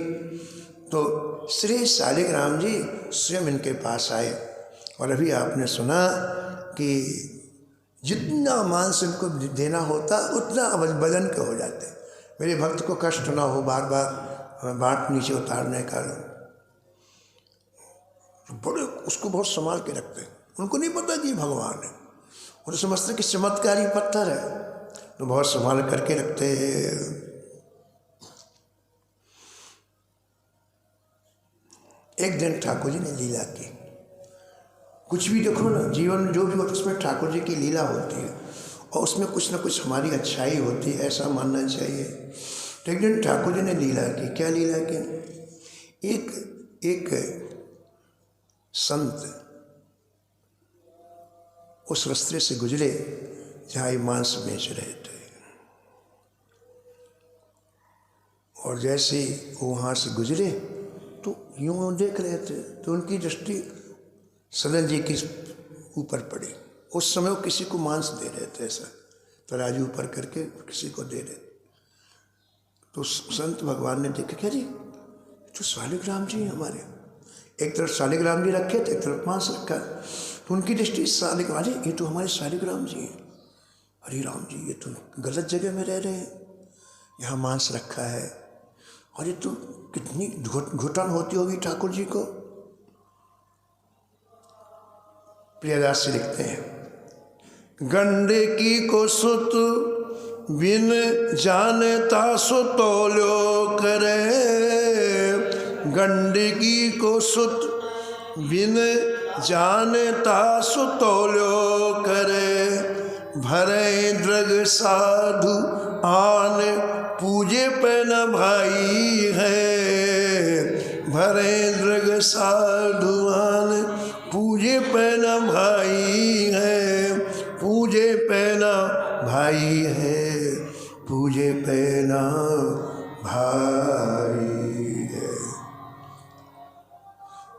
तो श्री शालिग्राम जी स्वयं इनके पास आए। और अभी आपने सुना कि जितना मांस इनको देना होता उतना वजन के हो जाते। मेरे भक्त को कष्ट ना हो बार बार बाट नीचे उतारने का, बड़े उसको बहुत संभाल के रखते हैं। उनको नहीं पता कि भगवान है, उन्हें समझते कि चमत्कारी पत्थर है, तो बहुत संभाल करके रखते हैं। एक दिन ठाकुर जी ने लीला की। कुछ भी देखो ना, जीवन में जो भी होता है उसमें ठाकुर जी की लीला होती है और उसमें कुछ ना कुछ हमारी अच्छाई होती है, ऐसा मानना चाहिए। तो एक दिन ठाकुर जी ने लीला की। क्या लीला की? एक संत उस रास्ते से गुजरे जहाँ ये मांस बेच रहे थे, और जैसे वो वहाँ से गुजरे तो यूँ देख रहे थे, तो उनकी दृष्टि सदन जी के ऊपर पड़ी। उस समय वो किसी को मांस दे रहे थे, ऐसा तराजू ऊपर करके किसी को दे रहे। तो संत भगवान ने देखा, क्या जी तो शालिग्राम जी हमारे, एक तरफ शालिग्राम जी रखे थे, एक तरफ मांस रखा। तो उनकी दृष्टि शालिग्राम जी, ये तो हमारे शालिग्राम जी हैं। अरे राम जी, ये तो गलत जगह में रह रहे हैं, यहाँ मांस रखा है, और ये तो कितनी घुटन होती होगी ठाकुर जी को। प्रियदास जी लिखते हैं, गंडकी को सुत बिन जानता सो तौल्यो करे, गंडकी को सुत बिन जानता सो तौल्यो करे, भरे दृग साधु आन पूजे पे न भाई है, भरे दृग साधु आन पूजे पे न भाई है, पूजे पे न भाई है, पूजे पे न भाई है।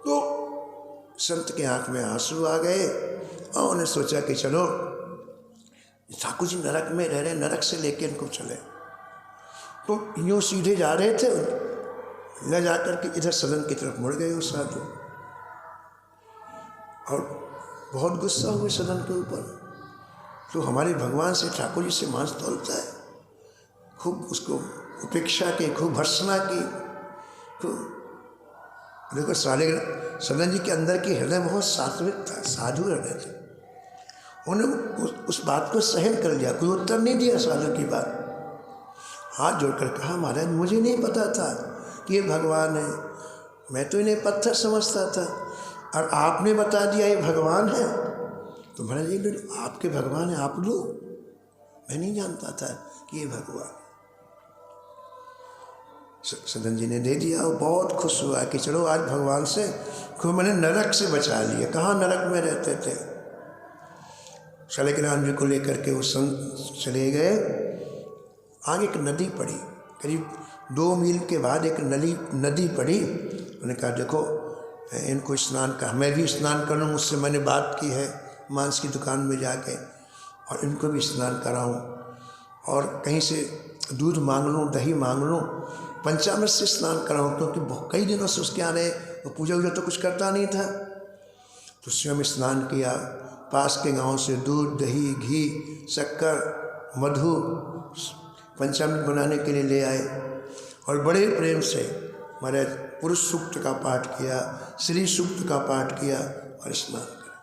तो संत के आंख में आंसू आ गए और उन्हें सोचा कि चलो ठाकुर जी नरक में रह रहे, नरक से लेके इनको चले। तो यूँ सीधे जा रहे थे, ले जाकर के इधर सदन की तरफ मुड़ गए वो साधु, और बहुत गुस्सा हुए सदन के ऊपर। तो हमारे भगवान से, ठाकुर जी से मांस तोलता है, खूब उसको उपेक्षा की, खूब भर्त्सना की। तो देखो सदन जी के अंदर की हृदय बहुत सात्विक था, साधु हृदय थे। उन्होंने उस बात को सहन कर लिया, कोई उत्तर नहीं दिया साधु की बात। हाथ जोड़कर कहा, महाराज मुझे नहीं पता था कि ये भगवान है, मैं तो इन्हें पत्थर समझता था और आपने बता दिया ये भगवान है। तो महाराज ये आपके भगवान है, आप लो, मैं नहीं जानता था कि ये भगवान। सदन जी ने दे दिया, वो बहुत खुश हुआ कि चलो आज भगवान से खूब मैंने नरक से बचा लिया। कहाँ नरक में रहते थे। शालिग्राम जी को लेकर के वो संत चले गए। आगे एक नदी पड़ी, करीब 2 मील के बाद एक नदी पड़ी। उन्होंने कहा देखो इनको स्नान का, मैं भी स्नान कर लूँ, मुझसे मैंने बात की है मांस की दुकान में जाके, और इनको भी स्नान कराऊँ और कहीं से दूध मांग लूँ, दही मांग लूँ, पंचामृत से स्नान कराऊँ, क्योंकि कई दिनों से उसके आने वो पूजा वूजा तो कुछ करता नहीं था। तो स्वयं स्नान किया, पास के गांव से दूध, दही, घी, शक्कर, मधु पंचामृत बनाने के लिए ले आए और बड़े प्रेम से महाराज पुरुष सूक्त का पाठ किया, श्री सूक्त का पाठ किया और स्नान किया।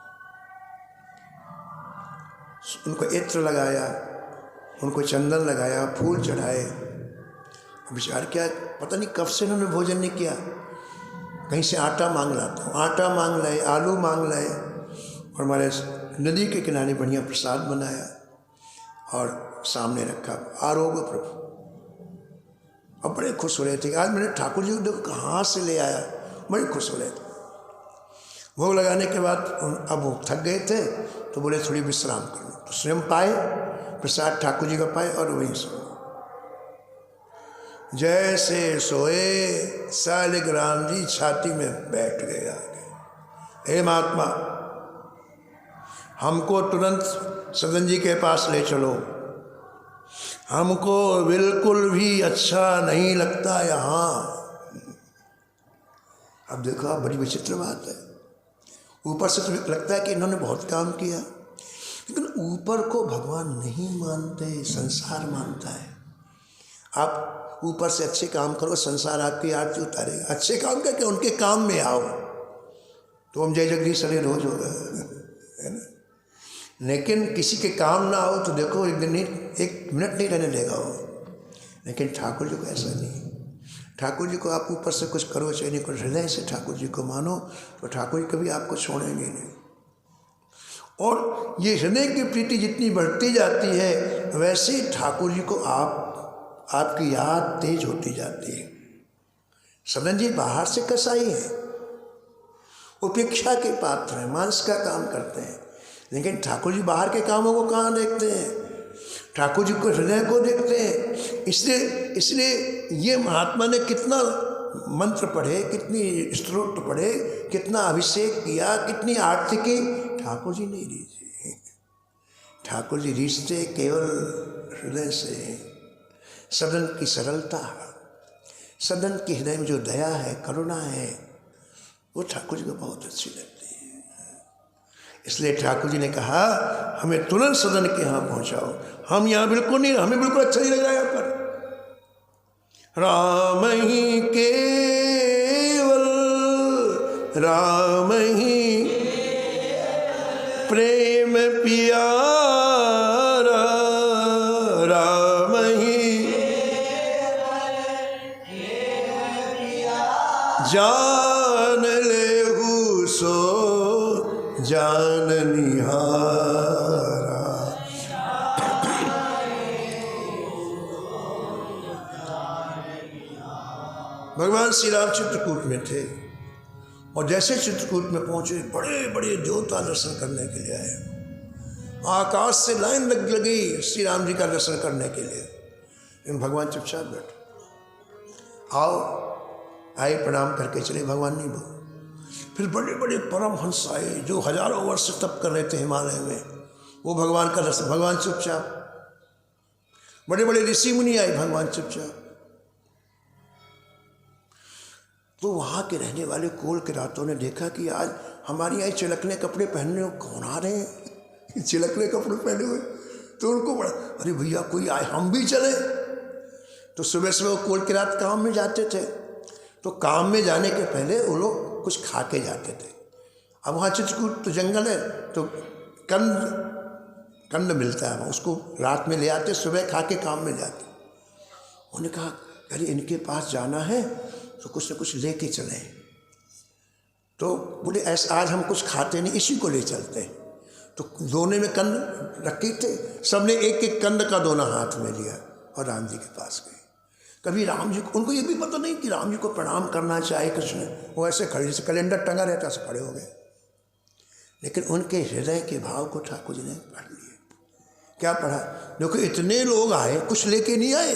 उनको इत्र लगाया, उनको चंदन लगाया, फूल चढ़ाए। विचार क्या, पता नहीं कब से इन्होंने भोजन नहीं किया। कहीं से आटा मांग लाता हूँ, आटा मांग लाए, आलू मांग लाए और हमारे नदी के किनारे बढ़िया प्रसाद बनाया और सामने रखा, आरोग्य प्रभु। अब बड़े खुश हो रहे थे, आज मैंने ठाकुर जी को देखो कहाँ से ले आया, बड़े खुश हो रहे थे। भोग लगाने के बाद अब वो थक गए थे तो बोले थोड़ी विश्राम कर लो, तो स्वयं पाए प्रसाद ठाकुर जी का पाए और वहीं सो। जैसे सोए शालिग्राम जी छाती में बैठ गए आगे। हे महात्मा, हमको तुरंत सदन जी के पास ले चलो, हमको बिल्कुल भी अच्छा नहीं लगता यहाँ। अब देखो आप, बड़ी विचित्र बात है। ऊपर से तो लगता है कि इन्होंने बहुत काम किया, लेकिन ऊपर को भगवान नहीं मानते, संसार मानता है। आप ऊपर से अच्छे काम करो, संसार आपकी आरती उतारेगा। अच्छे काम करके उनके काम में आओ तो हम जय जगदीश हरे रोज होगा, है ना। लेकिन किसी के काम ना हो तो देखो एक मिनट नहीं रहने देगा वो। लेकिन ठाकुर जी को ऐसा नहीं। ठाकुर जी को आप ऊपर से कुछ करो चाहे नहीं करो, हृदय से ठाकुर जी को मानो तो ठाकुर जी कभी आपको छोड़ेंगे नहीं। और ये हृदय की प्रीति जितनी बढ़ती जाती है वैसे ही ठाकुर जी को आपकी याद तेज होती जाती है। सदन जी बाहर से कसाई है, उपेक्षा के पात्र हैं, मांस का काम करते हैं, लेकिन ठाकुर जी बाहर के कामों को कहाँ देखते हैं, ठाकुर जी को हृदय को देखते हैं। इसलिए ये महात्मा ने कितना मंत्र पढ़े, कितनी स्तोत्र पढ़े, कितना अभिषेक किया, कितनी आरती की, ठाकुर जी नहीं रीझे। ठाकुर जी रीझते केवल हृदय से। सदन की सरलता, सदन के हृदय में जो दया है, करुणा है, वो ठाकुर जी को बहुत अच्छी लगती है। इसलिए ठाकुर जी ने कहा हमें तुरंत सदन के यहाँ पहुँचाओ, हम यहाँ बिल्कुल नहीं, हमें बिल्कुल अच्छा नहीं लग रहा है यहाँ पर। राम ही केवल, राम ही प्रेम पियारा, राम ही जान लेहु सो जान निहारा। भगवान श्री राम चित्रकूट में थे और जैसे चित्रकूट में पहुंचे बड़े बड़े देवता दर्शन करने के लिए आए। आकाश से लाइन लगी श्री राम जी का दर्शन करने के लिए, लेकिन भगवान चुपचाप बैठे। आओ आए, प्रणाम करके चले, भगवान नहीं बोले। फिर बड़े बड़े परमहंस आए जो हजारों वर्ष तप कर रहे थे हिमालय में, वो भगवान का दर्शन, भगवान चुपचाप। बड़े बड़े ऋषि मुनि आए, भगवान चुपचाप। तो वहाँ के रहने वाले कोल के रातों ने देखा कि आज हमारे यहाँ चिलकने कपड़े पहनने कौन आ रहे हैं, चिलकने कपड़े पहने हुए। तो उनको बड़ा, अरे भैया कोई आए, हम भी चले। तो सुबह सुबह वो कोल के रात काम में जाते थे, तो काम में जाने के पहले वो लोग कुछ खा के जाते थे। अब वहाँ चित्रकूट तो जंगल है, तो कंद मिलता है, उसको रात में ले आते, सुबह खा के काम में जाते। उन्होंने कहा अरे इनके पास जाना है तो कुछ न कुछ लेके चलें। तो बोले ऐसा आज हम कुछ खाते नहीं, इसी को ले चलते हैं। तो दोने में कंद रखे थे, सबने एक एक कंद का दोना हाथ में लिया और राम जी के पास गए। कभी राम जी को, उनको ये भी पता नहीं कि राम जी को प्रणाम करना चाहे कृष्ण, वो ऐसे खड़े जैसे कैलेंडर टंगा रहता से खड़े हो गए। लेकिन उनके हृदय के भाव को ठाकुर जी ने पढ़ लिया। क्या पढ़ा? देखो इतने लोग आए, कुछ लेके नहीं आए,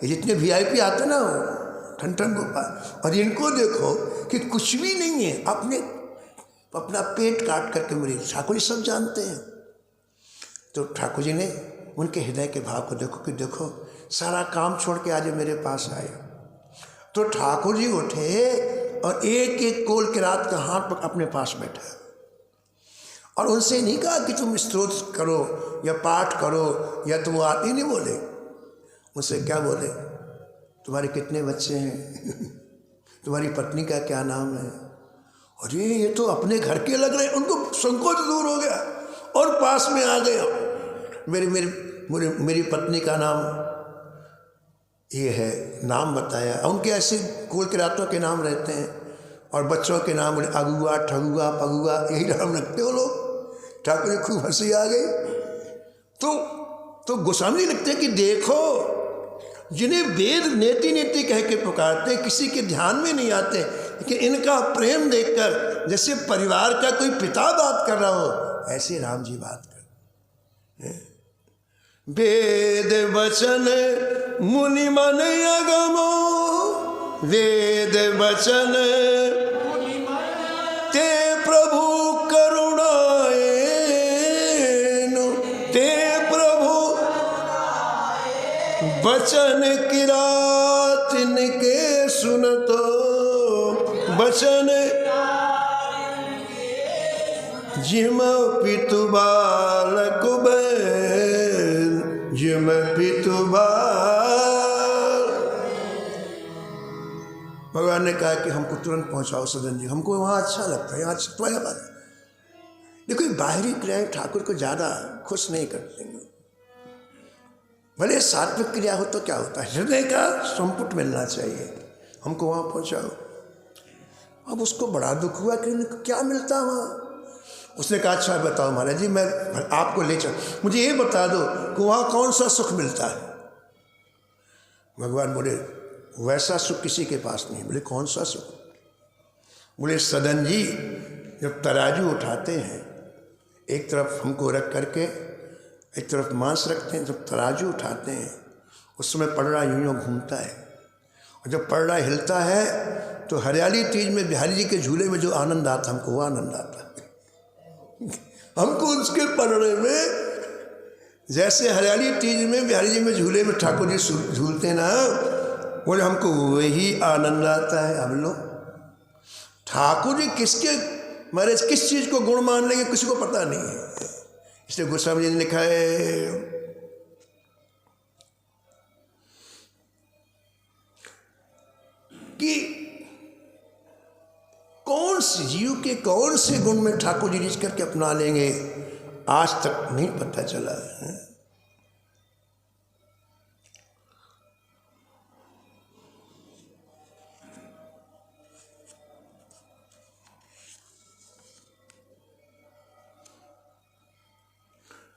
ये जितने VIP आते ना ठन ठन गोपाल, और इनको देखो कि कुछ भी नहीं है, अपना पेट काट करके मेरे ठाकुर जी सब जानते हैं। तो ठाकुर जी ने उनके हृदय के भाव को देखो कि देखो सारा काम छोड़ के आज मेरे पास आए। तो ठाकुर जी उठे और एक एक कोल के रात का हाथ पर अपने पास बैठा और उनसे नहीं कहा कि तुम स्तोत्र करो या पाठ करो या तुम आती नहीं बोले। मुझसे क्या बोले? तुम्हारे कितने बच्चे हैं? तुम्हारी पत्नी का क्या नाम है? अरे ये तो अपने घर के लग रहे हैं। उनको संकोच दूर हो गया और पास में आ गए। मेरी पत्नी का नाम ये है, नाम बताया। उनके ऐसे कुल के रातों के नाम रहते हैं और बच्चों के नाम बोले अगुआ, ठगुआ, पगुआ, यही नाम रखते हो लोग। ठाकुर जी खूब हंसी आ गई। तो गोस्वामी लिखते हैं कि देखो जिन्हें वेद नेति नेति कह के पुकारते, किसी के ध्यान में नहीं आते, लेकिन इनका प्रेम देखकर जैसे परिवार का कोई पिता बात कर रहा हो, ऐसे राम जी बात कर। वेद वचन मुनि मन अगमो, वेद वचन ते प्रभु करुणाए, ते प्रभु वचन किरात इनके सुनतो, वचन जिम पितु बालक बैल, जिम पितु बाल। भगवान ने कहा कि हमको तुरंत पहुंचाओ सदन जी, हमको वहाँ अच्छा लगता है, यहाँ छुटवाया बात। देखो बाहरी क्रियाएं ठाकुर को ज़्यादा खुश नहीं करते हैं। भले सात्विक क्रिया हो तो क्या होता है, हृदय का संपुट मिलना चाहिए, हमको वहाँ पहुँचाओ। अब उसको बड़ा दुख हुआ कि क्या मिलता वहाँ। उसने कहा अच्छा बताओ महाराज जी, मैं आपको ले चल, मुझे ये बता दो कि वहाँ कौन सा सुख मिलता है। भगवान बोले वैसा सुख किसी के पास नहीं। बोले कौन सा सुख? बोले सदन जी जब तराजू उठाते हैं, एक तरफ हमको रख करके एक तरफ मांस रखते हैं, जब तराजू उठाते हैं उस समय पलड़ा यूं घूमता है, और जब पलड़ा हिलता है तो हरियाली तीज में बिहारी जी के झूले में जो आनंद आता, हमको वो आनंद आता हमको उसके पलड़े में, जैसे हरियाली तीज में बिहारी जी में झूले में ठाकुर जी झूलते ना, बोले हमको वही आनंद आता है। हम लोग ठाकुर जी किसके महाराज किस चीज़ को गुण मान लेंगे किसी को पता नहीं है। इसलिए गोस्वामी जी ने लिखा है कि कौन से जीव के कौन से गुण में ठाकुर जी रिझ करके अपना लेंगे, आज तक नहीं पता चला है।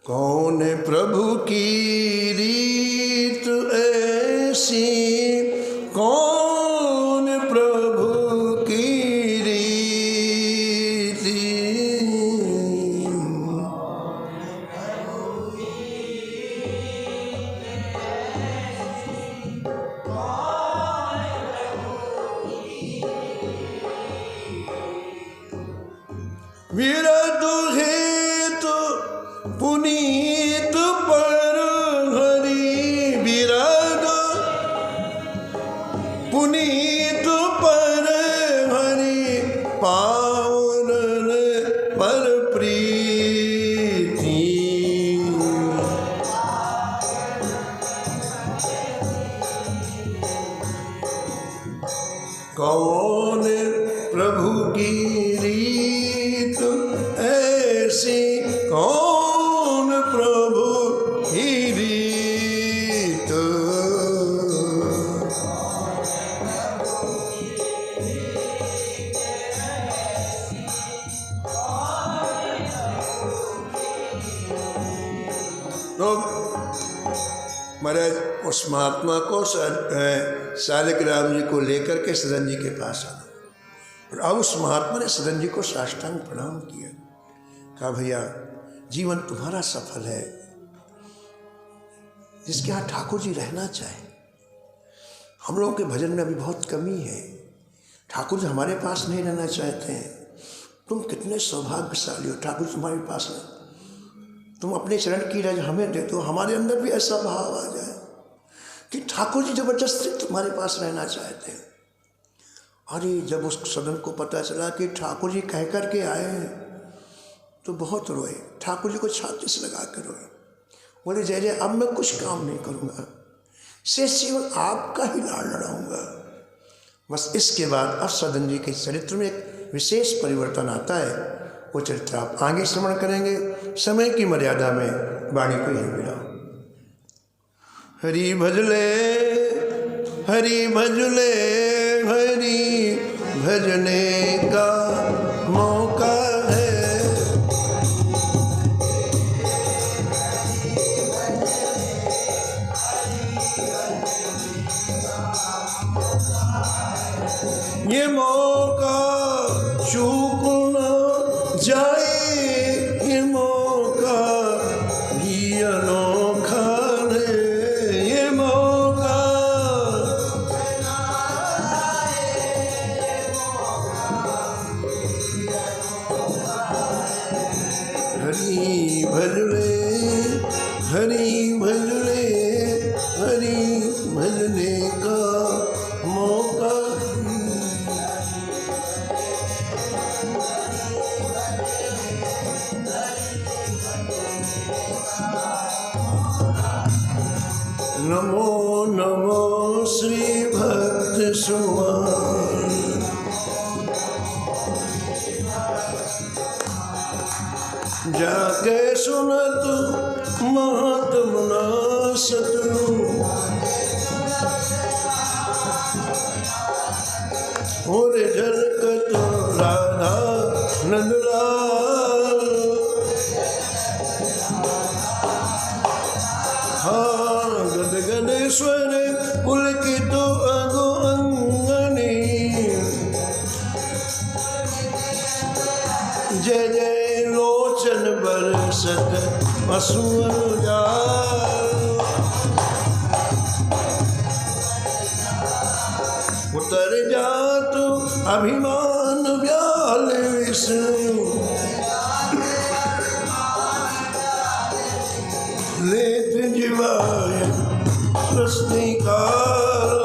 कौन प्रभु की रीत ऐसी, कौन प्रभु की रीति, विरत हेतु पुनीत पर हरि, तो महाराज उस महात्मा को शालिग्राम जी को लेकर के सदन जी के पास आना। और अब उस महात्मा ने सदन जी को साष्टांग प्रणाम किया। कहा भैया जीवन तुम्हारा सफल है, जिसके यहाँ ठाकुर जी रहना चाहे। हम लोगों के भजन में अभी बहुत कमी है, ठाकुर जी हमारे पास नहीं रहना चाहते हैं। तुम कितने सौभाग्यशाली हो, ठाकुर तुम्हारे पास है। तुम अपने चरण की रज हमें दे दो, हमारे अंदर भी ऐसा भाव आ जाए कि ठाकुर जी जबरदस्ती तुम्हारे पास रहना चाहते हैं। अरे जब उस सदन को पता चला कि ठाकुर जी कह कर के आए हैं तो बहुत रोए, ठाकुर जी को छाती से लगा कर रोए। बोले जय जय अब मैं कुछ काम नहीं करूँगा, शेष जीवन आपका ही लाड़ लड़ाऊँगा। बस इसके बाद अब सदन जी के चरित्र में एक विशेष परिवर्तन आता है। वो चरित्र आप आगे श्रवण करेंगे। समय की मर्यादा में वाणी को यही मिलाओ। हरि भजले हरि भजले हरि भजने का मौका है। ये मौका चूक न जाए, ये मौका भी अनोखा है। ये मौका हरि भजले हरि भजले हरि भजने का मौका। नमो नमो श्री भक्त सुमन, जाके सुनत महात्म ना सतनु। और झलकत राधा नंदलाल, हाँ गद गद स्वर पुलकित अगो अंगनी। जय जय लोचन बरसत पशु अनुजाल। उतर जात अभिमान व्याल विष्णु, लेत जीवाय सृष्टिकार।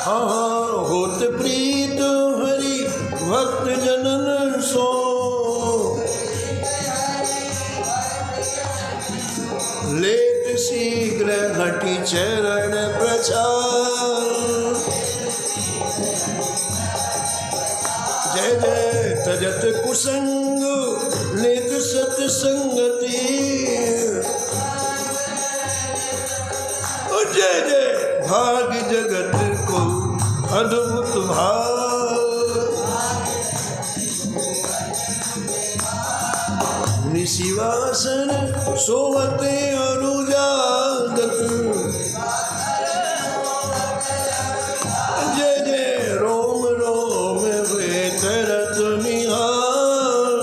हाँ होत प्रीत हरि भक्त जनन सो, लेत शीघ्र घटी चरण प्रचार। जय जय तजत कुसंग लेत सत्संगति। जय जय भाग जगत को अद्भुत भाव। निशिवासन सोवते अनुजागत। जय जय रोम रोम वे करत निहार।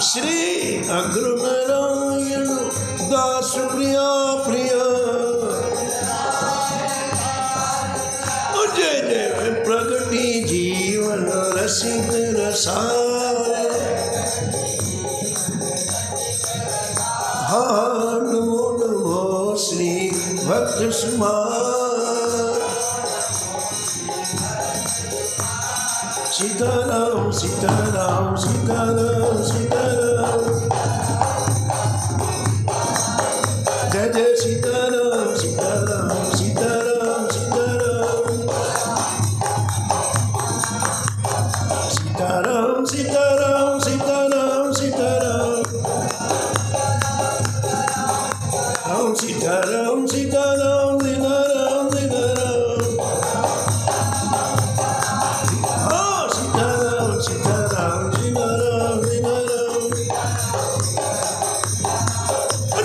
श्री अग्र नारायण दास प्रिया प्रिया। जय जय प्रगति जीवन रसिक रसाल। हाँ नमो नमो श्री भक्त सुमार। सीताराम सीताराम सीताराम सीताराम। जय जय सीताराम सीताराम सीताराम सीताराम। सीताराम सीताराम सीताराम सीताराम। राम सीताराम सीताराम सीताराम सीताराम। हाँ सीताराम सीताराम राम जी